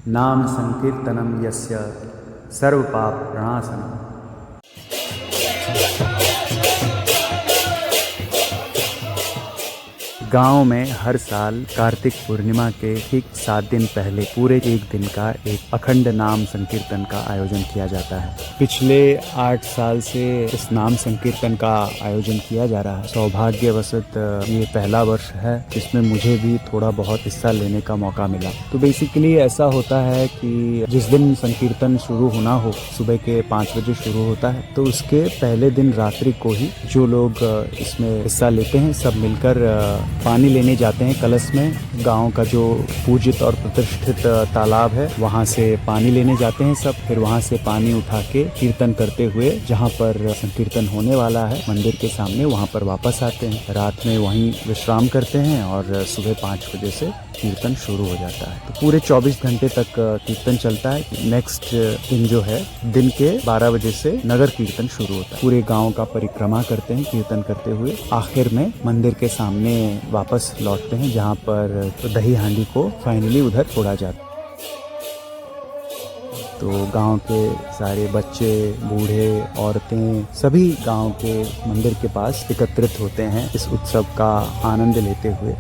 नाम संकीर्तनम यस्य सर्व पाप प्रणाशनम। गांव में हर साल कार्तिक पूर्णिमा के ठीक 7 दिन पहले पूरे एक दिन का एक अखंड नाम संकीर्तन का आयोजन किया जाता है। पिछले 8 साल से इस नाम संकीर्तन का आयोजन किया जा रहा है। सौभाग्यवशत ये पहला वर्ष है जिसमें मुझे भी थोड़ा बहुत हिस्सा लेने का मौका मिला। तो बेसिकली ऐसा होता है कि जिस दिन संकीर्तन शुरू होना हो, सुबह के 5 बजे शुरू होता है, तो उसके पहले दिन रात्रि को ही जो लोग इसमें हिस्सा लेते हैं सब मिलकर पानी लेने जाते हैं कलश में। गांव का जो पूजित और प्रतिष्ठित तालाब है वहां से पानी लेने जाते हैं सब। फिर वहां से पानी उठा के कीर्तन करते हुए जहां पर संकीर्तन होने वाला है मंदिर के सामने, वहां पर वापस आते हैं। रात में वहीं विश्राम करते हैं और सुबह 5 बजे से कीर्तन शुरू हो जाता है। तो पूरे 24 घंटे तक कीर्तन चलता है। नेक्स्ट दिन जो है दिन के 12 बजे से नगर कीर्तन शुरू होता है। पूरे गांव का परिक्रमा करते हैं कीर्तन करते हुए। आखिर में मंदिर के सामने वापस लौटते हैं जहां पर दही हांडी को फाइनली उधर छोड़ा जाता है। तो गांव के सारे बच्चे, बूढ़े, औरतें सभी गांव के मंदिर के पास एकत्रित होते हैं इस उत्सव का आनंद लेते हुए।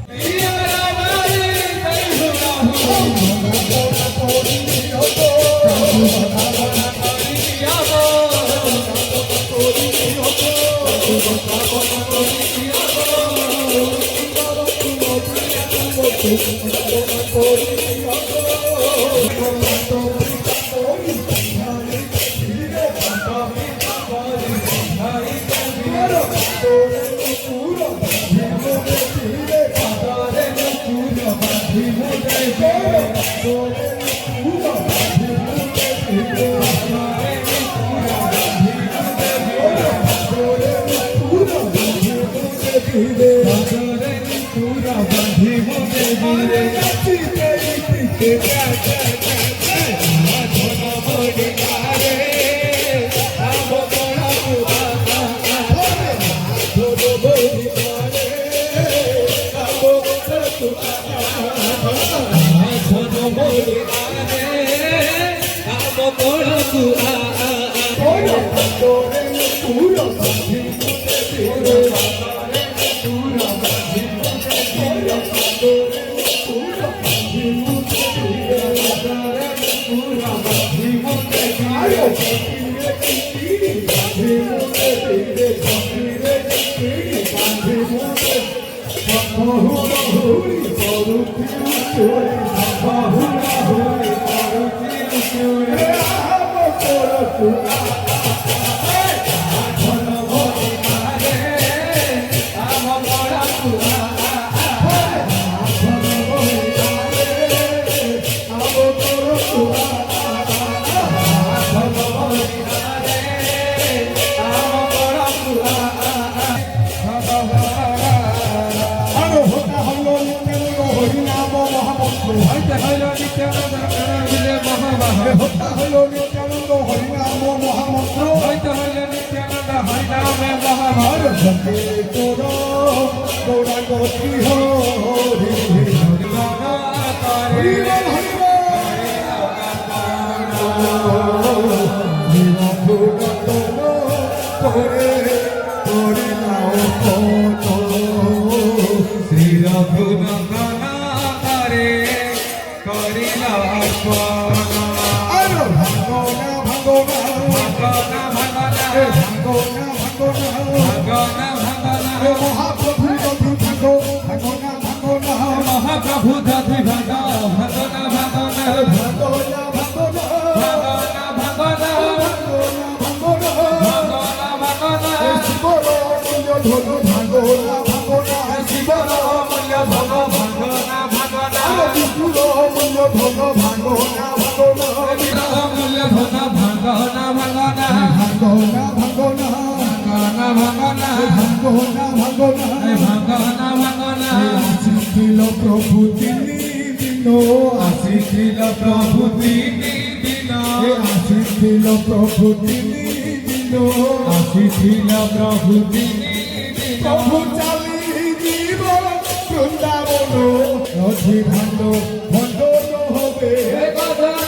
বৃন্দাবন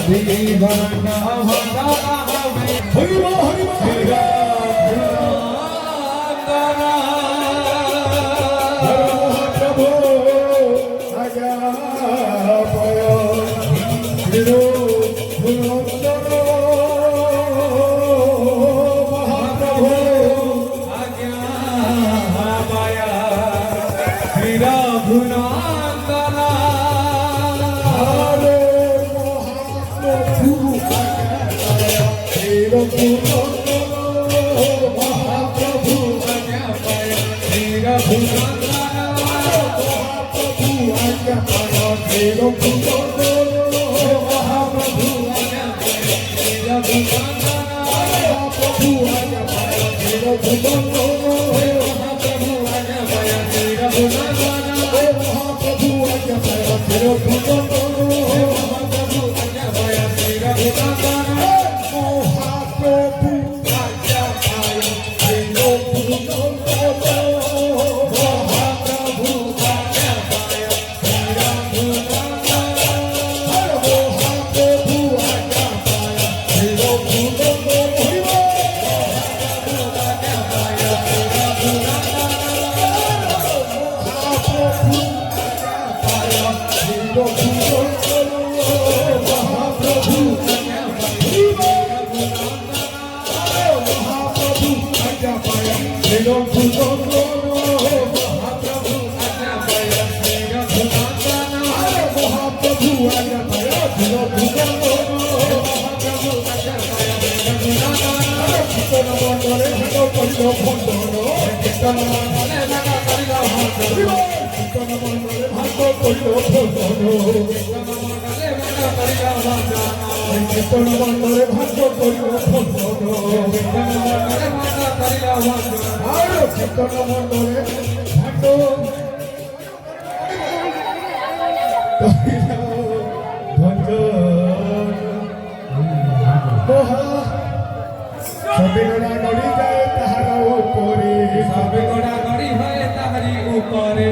দিবানা ভাঙা হরিব হরিব হরিরা প্রভু আজ্ঞা পায় হিরো ভুলন্দর মহাপ্রভু আজ্ঞা পায় হীরা ভুলন্দর হরে মহাপ্রভু হিরো ভুলন্দর মহাপ্রভু আজ্ঞা পায় হীরা ভুলন্দর মহাপ্রভু আজ্ঞা পায় হিরো ভুলন্দর মহাপ্রভু আজ্ঞা পায় হীরা ভুলন্দর মহাপ্রভু আজ্ঞা পায় হিরো ভুলন্দর মহাপ্রভু আজ্ঞা পায় হীরা ভুলন্দর মহাপ্রভু আজ্ঞা পায় হিরো ভুলন্দর মহাপ্রভু আজ্ঞা পায় হীরা ভুলন্দর মহাপ্রভু আজ্ঞা পায় হিরো ভুলন্দর মহাপ্রভু আজ্ঞা পায় হীরা ভুলন্দর মহাপ্রভু আজ্ঞা পায় হিরো ভুলন্দর সবে গড়া গড়ি যায় তাহার উপরে সবে গোড়া গড়ি হয় তাহারি উপরে